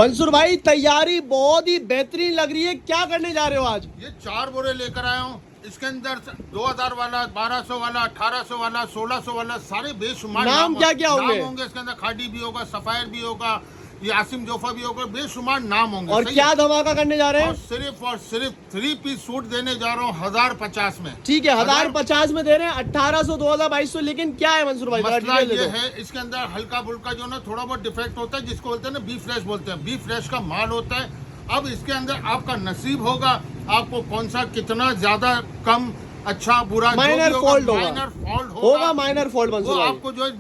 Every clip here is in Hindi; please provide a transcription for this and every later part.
मंसूर भाई तैयारी बहुत ही बेहतरीन लग रही है, क्या करने जा रहे हो आज? ये 4 बोरे लेकर आया हूँ। इसके अंदर 2000 वाला, 1200 वाला, 1800 वाला, 1600 वाला, सारे बेशुमार नाम क्या क्या होंगे? नाम होंगे। इसके अंदर खाडी भी होगा, सफायर भी होगा, ये आसिम जोफा भी होगा, बेशुमार नाम होंगे। और क्या धमाका करने जा रहे हैं? और सिर्फ 3 पीस सूट देने जा रहा हूँ 1050 में। ठीक है, 1050 में दे रहे हैं, 1800, 2200। लेकिन क्या है मंसूर भाई, मसला ये है, इसके अंदर हल्का फुल्का जो ना थोड़ा बहुत डिफेक्ट होता है, जिसको बोलते हैं ना बी फ्रेश बोलते हैं, बी फ्रेश का माल होता है। अब इसके अंदर आपका नसीब होगा, आपको कौन सा कितना ज्यादा कम अच्छा बुरा माइनर फॉल्ट होगा, माइनर फॉल्ट मंसूर भाई। आपको जो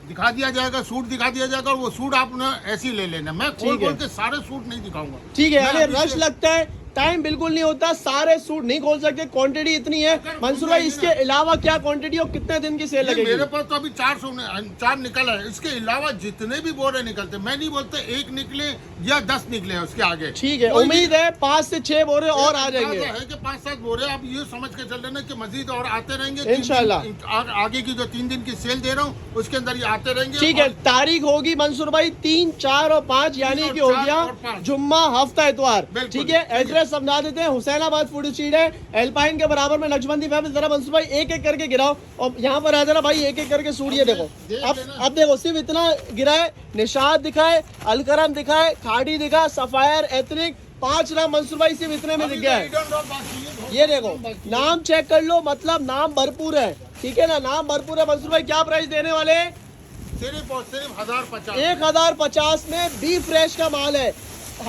दिखा दिया जाएगा, सूट दिखा दिया जाएगा, और वो सूट आपने ऐसे ही ले लेना। मैं खोल के सारे सूट नहीं दिखाऊंगा। ठीक है, यानी रश लगता है, टाइम बिल्कुल नहीं होता, सारे सूट नहीं खोल सकते, क्वांटिटी इतनी है। मंसूर भाई इसके अलावा क्या क्वांटिटी और कितने दिन की सेल लगेगी? मेरे पास तो अभी 4 निकल है। इसके अलावा जितने भी बोरे निकलते, मैं नहीं बोलता 1 निकले या 10 निकले उसके आगे। ठीक है, उम्मीद है 5 से 6 बोरे और आ जाएंगे। है कि 5-7 बोरे आप ये समझ के चल लेना कि मजीद और आते रहेंगे इंशाल्लाह। आगे की जो 3 दिन की सेल दे रहा हूँ उसके अंदर ये आते रहेंगे। ठीक है, तारीख होगी मंसूर भाई 3, 4 और 5, यानी कि हो गया जुम्मा, हफ्ता, इतवार। ठीक है, एड्रेस समझा देते हैं। हुसैनाबाद फूड स्ट्रीट है, एल्पाइन के बराबर में नक्शबंदी फैमिली। जरा मंसूर भाई एक एक करके गिराओ और यहाँ पर आ जाना भाई, एक एक करके सूट। ये देखो, अब देखो, सिर्फ इतना गिरा है। निशाद दिखाए, अलकरम दिखाए, खाड़ी दिखा, सफायर, एथनिक, 5 नाम मंसूर भाई सिर्फ इतने में दिख गया है। ये देखो, नाम चेक कर लो, मतलब नाम भरपूर है। ठीक है ना, नाम भरपूर है। मंसूर भाई क्या प्राइस देने वाले हैं? सिर्फ और सिर्फ 1050। 1050 में बी फ्रेश का माल है।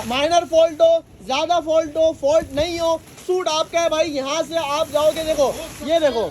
माइनर फॉल्ट हो, ज्यादा फॉल्ट हो, फॉल्ट नहीं हो, सूट आपका है भाई। यहाँ से आप जाओगे, देखो, ये देखो,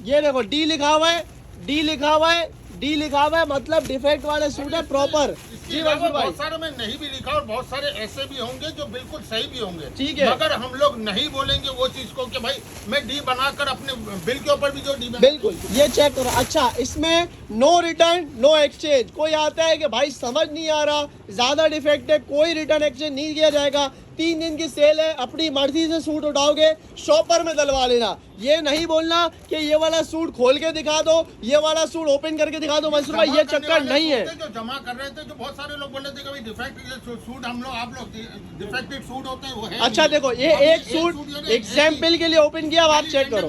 ये देखो, डी लिखा हुआ है, डी लिखा हुआ है, डी लिखा हुआ है, मतलब डिफेक्ट वाले सूट है प्रॉपर। जी मंसूर भाई, बहुत सारे में नहीं भी लिखा और बहुत सारे ऐसे भी होंगे जो बिल्कुल सही भी होंगे। ठीक है, मगर हम लोग नहीं बोलेंगे वो चीज को कि भाई मैं डी बनाकर अपने बिल के ऊपर भी जो डी बिल्कुल ये चेक करो। अच्छा, इसमें नो रिटर्न नो एक्सचेंज। कोई आता है कि भाई समझ नहीं आ रहा, ज्यादा डिफेक्ट है, कोई रिटर्न एक्सचेंज नहीं किया जाएगा। 3 दिन की सेल है, अपनी मर्जी से सूट उठाओगे, शॉपर में डलवा लेना। ये नहीं बोलना कि ये वाला सूट खोल के दिखा दो, ये वाला सूट ओपन करके दिखा दो। मंसूर भाई ये चक्कर नहीं है। जो जमा कर रहे थे, जो बहुत सारे लोग बोल रहे थे कि भाई डिफेक्ट सूट हम लोग, आप लोग डिफेक्टेड सूट होते हैं, वो है। अच्छा देखो, ये एक सूट एग्जाम्पल के लिए ओपन किया, आप चेक करो।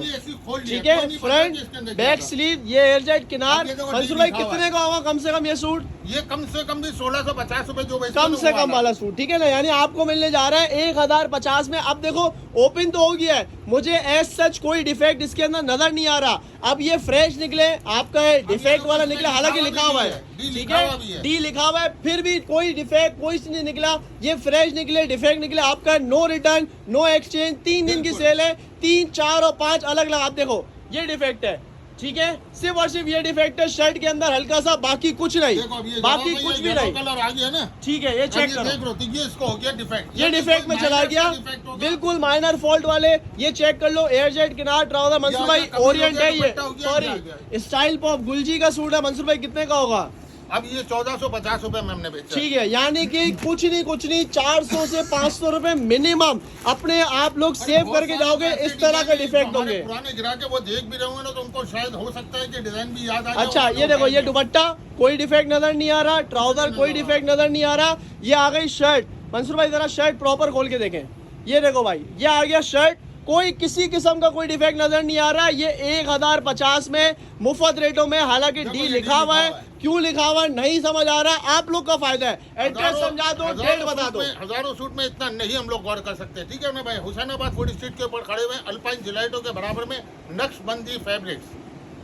ठीक है, फ्रंट बैक स्लीव, ये एयरजेट किनार। मंसूर भाई कितने का होगा कम से कम ये सूट? ये कम से कम भी 1650 रुपए जो कम से कम वाला सूट। ठीक है ना, यानी आपको मिलने जा रहा है 1050 में। अब देखो, ओपन तो हो गया है, मुझे एज सच कोई डिफेक्ट इसके अंदर नजर नहीं आ रहा। अब ये फ्रेश निकले, आपका डिफेक्ट वाला निकले, हालांकि लिखा हुआ है, ठीक है, डी लिखा हुआ है, फिर भी कोई डिफेक्ट कोई नहीं निकला। ये फ्रेश निकले, डिफेक्ट निकले, आपका नो रिटर्न नो एक्सचेंज। 3 दिन की सेल है, 3, 4 और 5 अलग अलग। आप देखो, ये डिफेक्ट है, ठीक है, सिर्फ और सिर्फ ये डिफेक्ट है शर्ट के अंदर हल्का सा, बाकी कुछ नहीं, बाकी कुछ भी नहीं। कलर आ गया ना, ठीक है, ये चेक करो, ये इसको हो गया डिफेक्ट, ये डिफेक्ट में चला गया, बिल्कुल माइनर फॉल्ट वाले। ये चेक कर लो, एयरजेट किनार, ट्राउजर। मंसूर भाई ओरिएंट है ये, सॉरी, स्टाइल पॉप गुलजी का सूट है। मंसूर भाई कितने का होगा? अब ये 1450 रुपए में हमने बेचा। ठीक है, यानी कि कुछ नहीं 400 से 500 रुपए मिनिमम अपने आप लोग सेव करके जाओगे। इस तरह के डिफेक्ट होंगे। पुराने ग्राहक वो देख भी रहे होंगे ना, तो उनको शायद हो सकता है कि डिजाइन भी याद आ जाए। अच्छा, ये देखो, ये दुपट्टा कोई डिफेक्ट नजर नहीं आ रहा, ट्राउजर कोई डिफेक्ट नजर नहीं आ रहा। ये आ गई शर्ट। मंसूर भाई जरा शर्ट प्रॉपर खोल के देखें। ये देखो भाई, ये आ गया शर्ट, कोई किसी किस्म का कोई डिफेक्ट नजर नहीं आ रहा। ये 1050 में मुफ्त रेटों में, हालांकि डी लिखा हुआ है, क्यों लिखा हुआ है नहीं समझ आ रहा। आप लोग का फायदा है, एड्रेस समझा दो, डेट बता दो। हजारों सूट में इतना नहीं हम लोग गौर कर सकते। ठीक है ना भाई, हुसैनाबाद फूड स्ट्रीट के ऊपर खड़े हुए अल्पाइन जिलाइटों के बराबर में नक्शबंदी फैब्रिक्स।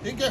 ठीक है।